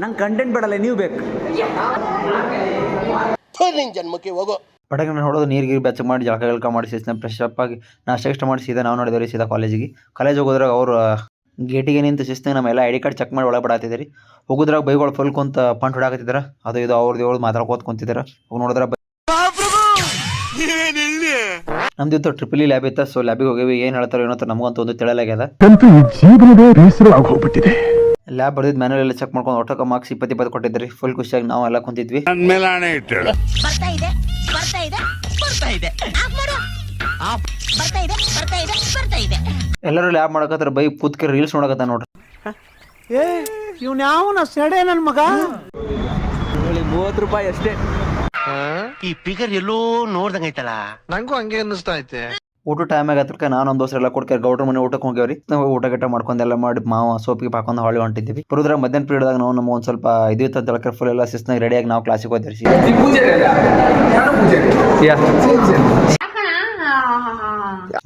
ನಂಗೆ ಕಂಟೆಂಟ್ ಬೇಡಲ್ಲ, ನೀವು ಬೇಕು. ನಿನ್ ಜನ್ಮಕ್ಕೆ ಹೋಗೋ. ಪಟಕ್ಕೆ ನಾನು ಹೊಡೋದು ನೀರಿಗೆ ಬೆಚ್ಚಗೆ ಮಾಡಿ ಜಳಕ ಮಾಡಿ ಸೀದಾ ಫ್ರೆಶ್ ಅಪ್ ಆಗಿ ನಾಷ್ಟ ಇಷ್ಟ ಮಾಡಿ ಸೀದಾ ನಾವು ನೋಡಿದ್ವಿ ಸೀದಾ ಕಾಲೇಜ್ ಹೋಗೋದ್ರಾಗ ಅವ್ರು ಗೇಟಿಗೆ ನಿಂತು ಶಿಸ್ತಾಗ ನಮ್ಮೆಲ್ಲ ಐ ಡಿ ಕಾರ್ಡ್ ಚೆಕ್ ಮಾಡಿ ಒಳಗೆ ಬಿಡಾತಿದ್ದೀರಿ. ಹೋಗೋದ್ರಾಗ ಬೈಗಳು ಫುಲ್ ಕುಂತ ಪಂಟ್ ಹೊಡಾಕತ್ತಿದಾರ. ಅದು ಇದು ಅವ್ರದ್ದು ಮಾತಾಡ್ಕೋತ ಕುಂತಿದಾರ. ಹೋಗಿ ನೋಡಿದ್ರ ನಮ್ದು ಇತ್ತು ಟ್ರಿಪಲ್ ಲ್ಯಾಬ್ ಇತ್ತು. ಸೊ ಲ್ಯಾಬಿಗೆ ಹೋಗಿವಿ. ಏನು ಹೇಳ್ತಾರೋ ಏನೋ ನಮಗಂತೂ ಒಂದು ತಿಳಿಯಲಾಗ್ಯದ. ಲ್ಯಾಬ್ ಬರ್ದಿದ್ದು ಮ್ಯಾನುವಲ್ ಎಲ್ಲ ಚೆಕ್ ಮಾಡ್ಕೊಂಡು ಒಟ್ಟಕ್ಕೆ ಮಾರ್ಕ್ಸ್ 20 ಕೊಟ್ಟಿದ್ರಿ. ಫುಲ್ ಖುಷಿಯಾಗಿ ನಾವು ಎಲ್ಲ ಕುಂತಿದ್ವಿ. ಎಲ್ಲರೂ ಲ್ಯಾಬ್ ಮಾಡಕತ್ತಾರ. ಬೈ ಪೂತ್ಕೆ ರೀಲ್ಸ್ ನೋಡಕತ್ತ ನೋಡ್ರಿ. ಇವ್ನ ಯಾವನ ಸೆಡೆ ನನ್ನ ಮಗ. 30 ರೂಪಾಯಿ ಅಷ್ಟೇ. ಈ ಫಿಗರ್ ಎಲ್ಲೋ ನೋಡ್ದಂಗೈತಲ್ಲ, ನಂಗೂ ಹಂಗೆ ಅನ್ನಿಸ್ತಾ ಐತೆ. ಊಟ ಟೈಮ್ ಆಗತ್ರಕ್ಕೆ ನಾನು ಒಂದು ದೋಸ್ತ ಎಲ್ಲ ಕೊಡ್ಕೇರಿ ಗೌಡ್ರ ಮನೆ ಊಟಕ್ಕೆ ಹೋಗ್ಯಾವ್ರಿ. ನಾವು ಊಟ ಗಿಟ್ಟ ಮಾಡ್ಕೊಂಡೆಲ್ಲ ಮಾಡಿ ಮಾವ ಸೋಪಿಗೆ ಹಾಕೊಂಡು ಹೊಳ್ಳಿ ಹೊಂಟಿದ್ವಿ. ಬರೋದ್ರಾಗ ಮಧ್ಯಾಹ್ನ ಪೀರಿಯಡ್ದಾಗ ನಾವು ನಮ್ಮ ಒಂದು ಸ್ವಲ್ಪ ಇದಿತ್ತು ಅಂತ ಫುಲ್ ಎಲ್ಲ ಶಿಸ್ತಾಗಿ ರೆಡಿಯಾಗಿ ನಾವು ಕ್ಲಾಸಿಗೆ ಹೋಗ್ತೀವಿ.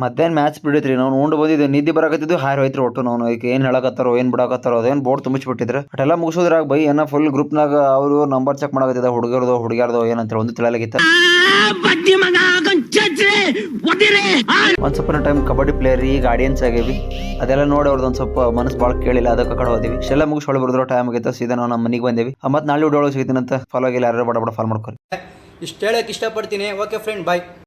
ಮಧ್ಯಾಹ್ನ ಮ್ಯಾಚ್ ಬಿಡಿದ್ರಿ. ನಾವು ಉಂಡು ಬಂದಿದ್ವಿ, ನಿದ್ದೆ ಬರಾಕತ್ತಿದ್ವಿ. ಹಾರಿ ಹೋಯ್ತ್ರಿ ಒಟ್ಟು. ನಾವು ಈಗ ಏನು ಹೇಳಕತ್ತಾರೋ ಏನು ಬಿಡಾಕತ್ತಾರೋ ಅದೇನು ಬೋರ್ಡ್ ತುಂಬಿಸ್ಬಿಟ್ಟಿದ್ರೆ. ಅಟೆಲ್ಲ ಮುಗಿಸೋದ್ರಾಗ ಬೈ ಏನೋ ಫುಲ್ ಗ್ರೂಪ್ನಾಗ ಅವರು ನಂಬರ್ ಚೆಕ್ ಮಾಡಕತ್ತಿದ್ದ ಹುಡುಗಿಯರ್ದು ಏನಂತ ಒಂದು ತಿಳಿಯಾಗಿತ್ತು. ಒಂದ್ ಸ್ವಲ್ಪ ಟೈಮ್ ಕಬಡ್ಡಿ ಪ್ಲೇಯರ್ ಈಗ ಆಡಿಯನ್ಸ್ ಆಗೇವಿ. ಅದೆಲ್ಲ ನೋಡಿ ಅವ್ರದ್ದು ಒಂದು ಸ್ವಲ್ಪ ಮನಸ್ಸು ಭಾಳ ಕೇಳಿಲ್ಲ. ಅದಕ್ಕೆ ಕಡೆ ಹೋದ್ವಿ. ಇಷ್ಟೆಲ್ಲ ಮುಗಿಸ್ ಹೊಳೆ ಬರೋದ್ರ ಟೈಮ್ ಆಗಿತ್ತು. ಸೀದಾ ನಾವು ನಮ್ಮ ಮನೆಗೆ ಬಂದೇವಿ. ಮತ್ತೆ ನಾಳೆ ವಿಡಿಯೋ ಸಿಗ್ತೀನಿ ಅಂತ ಫಾಲೋ ಆಗಿಲ್ಲ. ಯಾರು ಬಡ ಫಾಲೋ ಮಾಡ್ಕೊರಿ. ಇಷ್ಟು ಹೇಳಕ್ಕೆ ಇಷ್ಟಪಡ್ತೀನಿ. ಓಕೆ ಫ್ರೆಂಡ್, ಬಾಯ್.